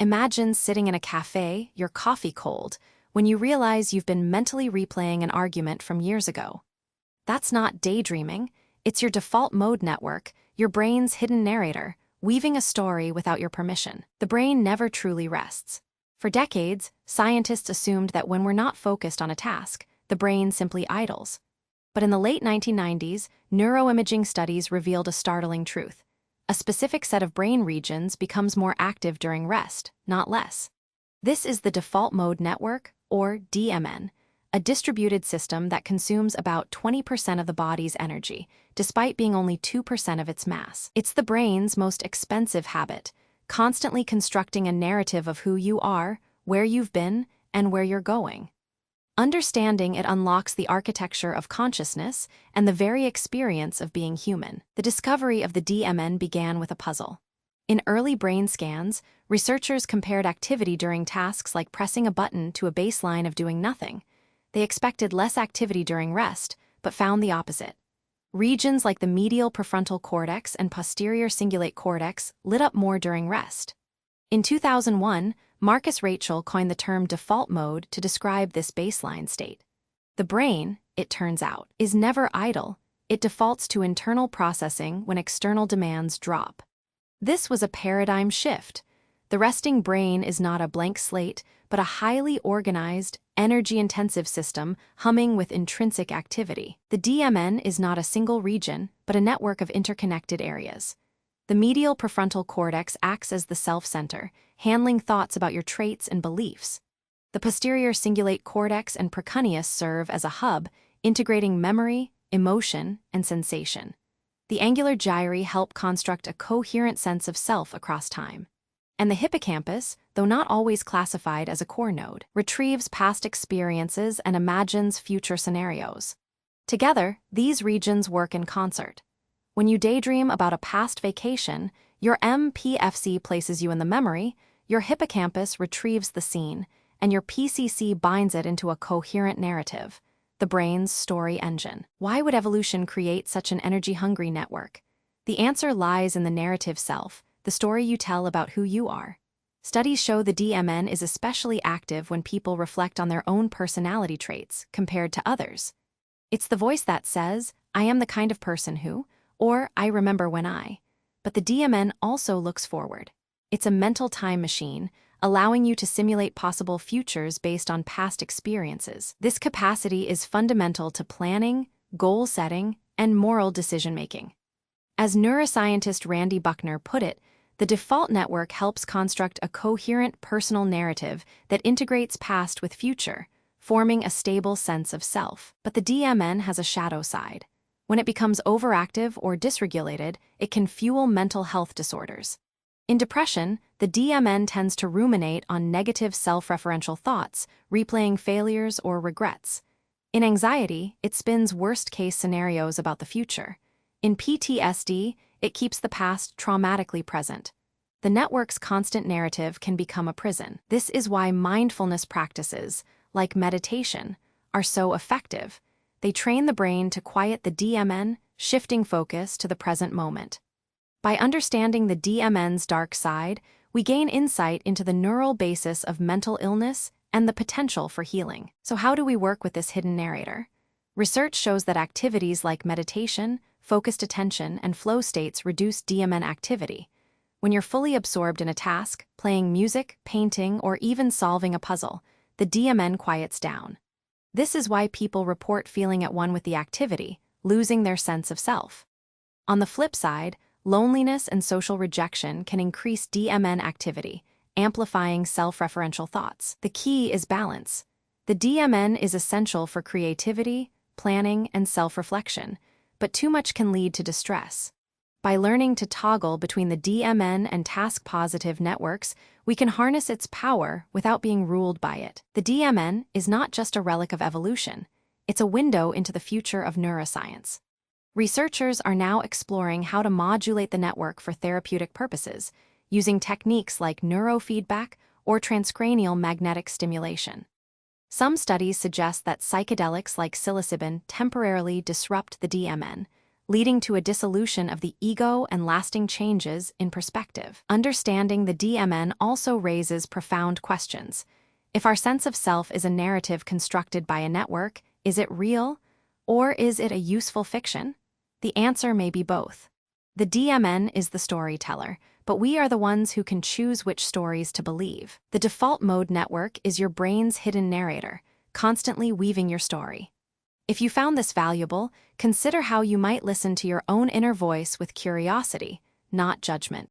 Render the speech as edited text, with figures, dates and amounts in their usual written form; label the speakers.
Speaker 1: Imagine sitting in a cafe, your coffee cold, when you realize you've been mentally replaying an argument from years ago. That's not daydreaming, it's your default mode network, your brain's hidden narrator, weaving a story without your permission. The brain never truly rests. For decades, scientists assumed that when we're not focused on a task, the brain simply idles. But in the late 1990s, neuroimaging studies revealed a startling truth. A specific set of brain regions becomes more active during rest, not less. This is the default mode network, or DMN, a distributed system that consumes about 20% of the body's energy, despite being only 2% of its mass. It's the brain's most expensive habit, constantly constructing a narrative of who you are, where you've been, and where you're going. Understanding it unlocks the architecture of consciousness and the very experience of being human. The discovery of the DMN began with a puzzle. In early brain scans, researchers compared activity during tasks like pressing a button to a baseline of doing nothing. They expected less activity during rest, but found the opposite. Regions like the medial prefrontal cortex and posterior cingulate cortex lit up more during rest. In 2001, Marcus Rachel coined the term default mode to describe this baseline state. The brain, it turns out, is never idle. It defaults to internal processing when external demands drop. This was a paradigm shift. The resting brain is not a blank slate, but a highly organized, energy-intensive system humming with intrinsic activity. The DMN is not a single region, but a network of interconnected areas. The medial prefrontal cortex acts as the self-center, handling thoughts about your traits and beliefs. The posterior cingulate cortex and precuneus serve as a hub, integrating memory, emotion, and sensation. The angular gyri help construct a coherent sense of self across time. And the hippocampus, though not always classified as a core node, retrieves past experiences and imagines future scenarios. Together, these regions work in concert. When you daydream about a past vacation, your MPFC places you in the memory, your hippocampus retrieves the scene, and your PCC binds it into a coherent narrative, the brain's story engine. Why would evolution create such an energy-hungry network? The answer lies in the narrative self, the story you tell about who you are. Studies show the DMN is especially active when people reflect on their own personality traits compared to others. It's the voice that says, "I am the kind of person who," or "I remember when I." But the DMN also looks forward. It's a mental time machine, allowing you to simulate possible futures based on past experiences. This capacity is fundamental to planning, goal setting, and moral decision-making. As neuroscientist Randy Buckner put it, the default network helps construct a coherent personal narrative that integrates past with future, forming a stable sense of self. But the DMN has a shadow side. When it becomes overactive or dysregulated, it can fuel mental health disorders. In depression, the DMN tends to ruminate on negative self-referential thoughts, replaying failures or regrets. In anxiety, it spins worst-case scenarios about the future. In PTSD, it keeps the past traumatically present. The network's constant narrative can become a prison. This is why mindfulness practices, like meditation, are so effective. They train the brain to quiet the DMN, shifting focus to the present moment. By understanding the DMN's dark side, we gain insight into the neural basis of mental illness and the potential for healing. So how do we work with this hidden narrator? Research shows that activities like meditation, focused attention, and flow states reduce DMN activity. When you're fully absorbed in a task, playing music, painting, or even solving a puzzle, the DMN quiets down. This is why people report feeling at one with the activity, losing their sense of self. On the flip side, loneliness and social rejection can increase DMN activity, amplifying self-referential thoughts. The key is balance. The DMN is essential for creativity, planning, and self-reflection, but too much can lead to distress. By learning to toggle between the DMN and task-positive networks, we can harness its power without being ruled by it. The DMN is not just a relic of evolution, it's a window into the future of neuroscience. Researchers are now exploring how to modulate the network for therapeutic purposes, using techniques like neurofeedback or transcranial magnetic stimulation. Some studies suggest that psychedelics like psilocybin temporarily disrupt the DMN, leading to a dissolution of the ego and lasting changes in perspective. Understanding the DMN also raises profound questions. If our sense of self is a narrative constructed by a network, is it real, or is it a useful fiction? The answer may be both. The DMN is the storyteller, but we are the ones who can choose which stories to believe. The default mode network is your brain's hidden narrator, constantly weaving your story. If you found this valuable, consider how you might listen to your own inner voice with curiosity, not judgment.